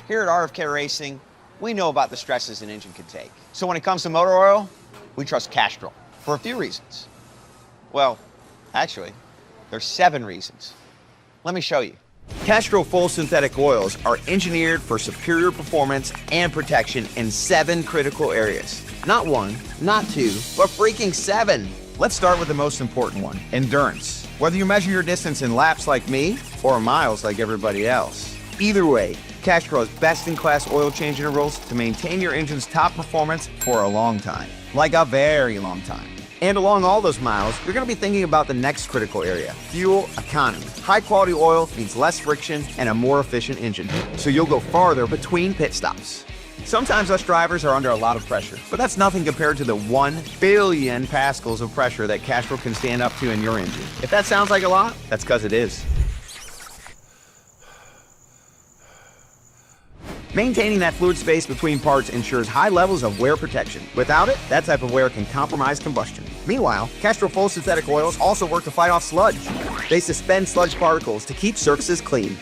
Here at RFK Racing, we know about the stresses an engine can take. So when it comes to motor oil, we trust Castrol for a few reasons. Well, actually, there's 7 reasons. Let me show you. Castrol full synthetic oils are engineered for superior performance and protection in 7 critical areas. Not 1, not 2, but freaking 7. Let's start with the most important one, endurance. Whether you measure your distance in laps like me or miles like everybody else. Either way, Castrol has best-in-class oil change intervals to maintain your engine's top performance for a long time. Like a very long time. And along all those miles, you're going to be thinking about the next critical area, fuel economy. High-quality oil means less friction and a more efficient engine, so you'll go farther between pit stops. Sometimes us drivers are under a lot of pressure, but that's nothing compared to the 1 billion pascals of pressure that Castrol can stand up to in your engine. If that sounds like a lot, that's because it is. Maintaining that fluid space between parts ensures high levels of wear protection. Without it, that type of wear can compromise combustion. Meanwhile, Castrol full synthetic oils also work to fight off sludge. They suspend sludge particles to keep surfaces clean.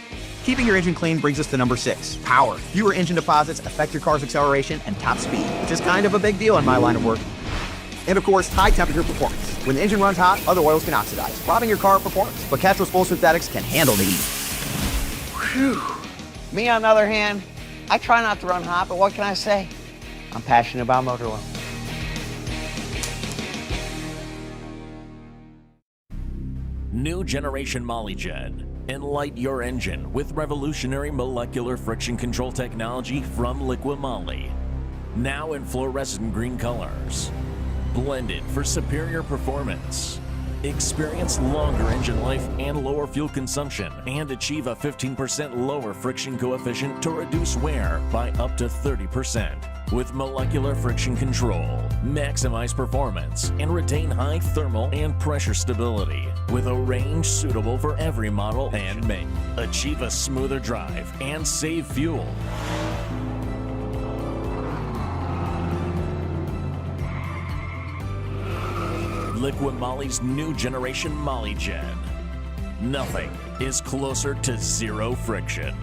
Keeping your engine clean brings us to number 6, power. Fewer engine deposits affect your car's acceleration and top speed, which is kind of a big deal in my line of work. And of course, high temperature performance. When the engine runs hot, other oils can oxidize, robbing your car of performance. But Castrol's full synthetics can handle the heat. Whew. Me, on the other hand, I try not to run hot, but what can I say? I'm passionate about motor oil. New generation MollyJet. Enlight your engine with revolutionary molecular friction control technology from Liqui Moly. Now in fluorescent green colors. Blended for superior performance. Experience longer engine life and lower fuel consumption, and achieve a 15% lower friction coefficient to reduce wear by up to 30%. With molecular friction control, maximize performance and retain high thermal and pressure stability with a range suitable for every model and make. Achieve a smoother drive and save fuel. Liqui Moly's new generation MollyJet. Nothing is closer to zero friction.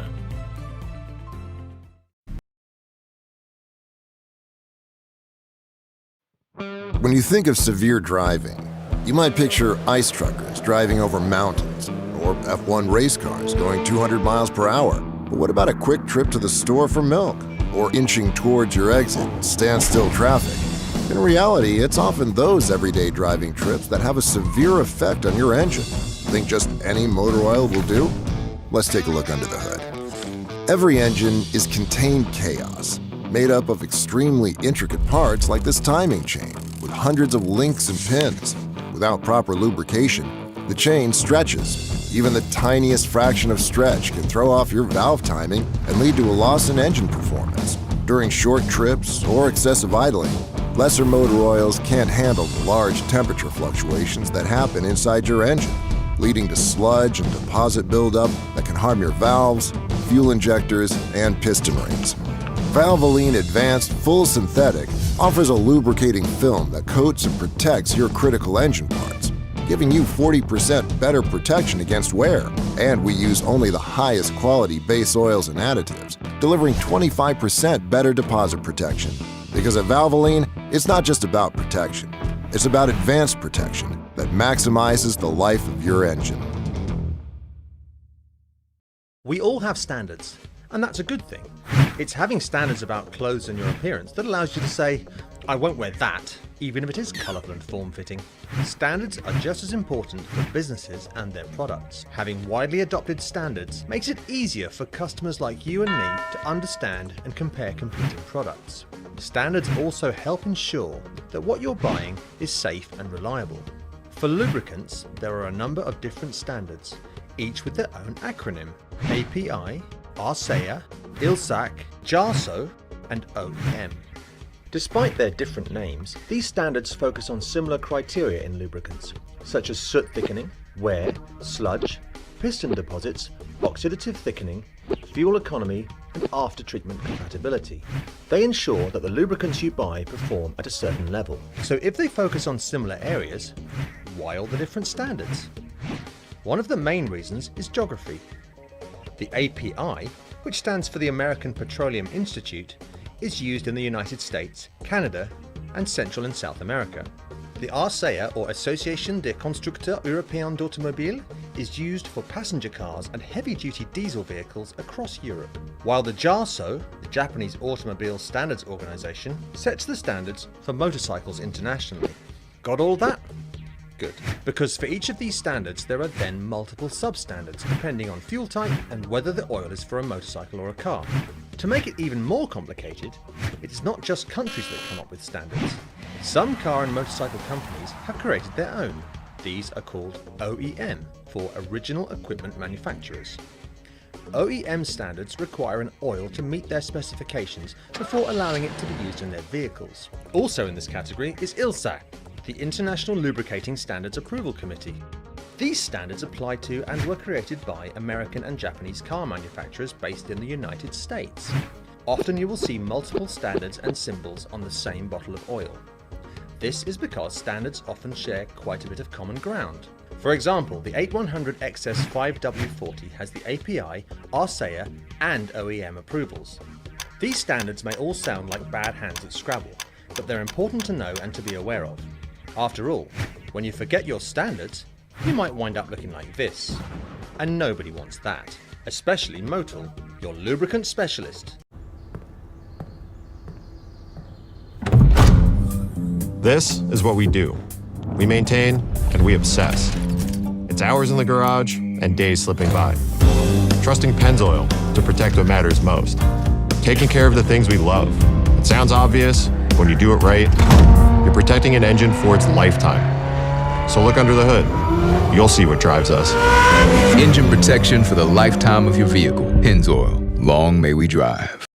When you think of severe driving, you might picture ice truckers driving over mountains or F1 race cars going 200 miles per hour. But what about a quick trip to the store for milk or inching towards your exit in standstill traffic? In reality, it's often those everyday driving trips that have a severe effect on your engine. Think just any motor oil will do? Let's take a look under the hood. Every engine is contained chaos, made up of extremely intricate parts like this timing chain, with hundreds of links and pins. Without proper lubrication, the chain stretches. Even the tiniest fraction of stretch can throw off your valve timing and lead to a loss in engine performance. During short trips or excessive idling, lesser motor oils can't handle the large temperature fluctuations that happen inside your engine, leading to sludge and deposit buildup that can harm your valves, fuel injectors, and piston rings. Valvoline Advanced Full Synthetic offers a lubricating film that coats and protects your critical engine parts, giving you 40% better protection against wear. And we use only the highest quality base oils and additives, delivering 25% better deposit protection. Because at Valvoline, it's not just about protection. It's about advanced protection that maximizes the life of your engine. We all have standards, and that's a good thing. It's having standards about clothes and your appearance that allows you to say, I won't wear that, even if it is colourful and form-fitting. Standards are just as important for businesses and their products. Having widely adopted standards makes it easier for customers like you and me to understand and compare competing products. Standards also help ensure that what you're buying is safe and reliable. For lubricants, there are a number of different standards, each with their own acronym: API, ARSEA, ILSAC, JARSO, and OEM. Despite their different names, these standards focus on similar criteria in lubricants, such as soot thickening, wear, sludge, piston deposits, oxidative thickening, fuel economy, and after-treatment compatibility. They ensure that the lubricants you buy perform at a certain level. So if they focus on similar areas, why all the different standards? One of the main reasons is geography. The API which stands for the American Petroleum Institute, is used in the United States, Canada, and Central and South America. The ARCEA, or Association des Constructeurs Européens d'Automobiles, is used for passenger cars and heavy-duty diesel vehicles across Europe, while the JASO, the Japanese Automobile Standards Organization, sets the standards for motorcycles internationally. Got all that? Good, because for each of these standards there are then multiple sub-standards depending on fuel type and whether the oil is for a motorcycle or a car. To make it even more complicated, it is not just countries that come up with standards. Some car and motorcycle companies have created their own. These are called OEM, for Original Equipment Manufacturers. OEM standards require an oil to meet their specifications before allowing it to be used in their vehicles. Also in this category is ILSA, the International Lubricating Standards Approval Committee. These standards apply to and were created by American and Japanese car manufacturers based in the United States. Often you will see multiple standards and symbols on the same bottle of oil. This is because standards often share quite a bit of common ground. For example, the 8100 XS 5W40 has the API, ARCEA, and OEM approvals. These standards may all sound like bad hands at Scrabble, but they're important to know and to be aware of. After all, when you forget your standards, you might wind up looking like this. And nobody wants that, especially Motul, your lubricant specialist. This is what we do. We maintain and we obsess. It's hours in the garage and days slipping by. Trusting Pennzoil to protect what matters most. Taking care of the things we love. It sounds obvious, but when you do it right, you're protecting an engine for its lifetime. So look under the hood. You'll see what drives us. Engine protection for the lifetime of your vehicle. Pennzoil. Long may we drive.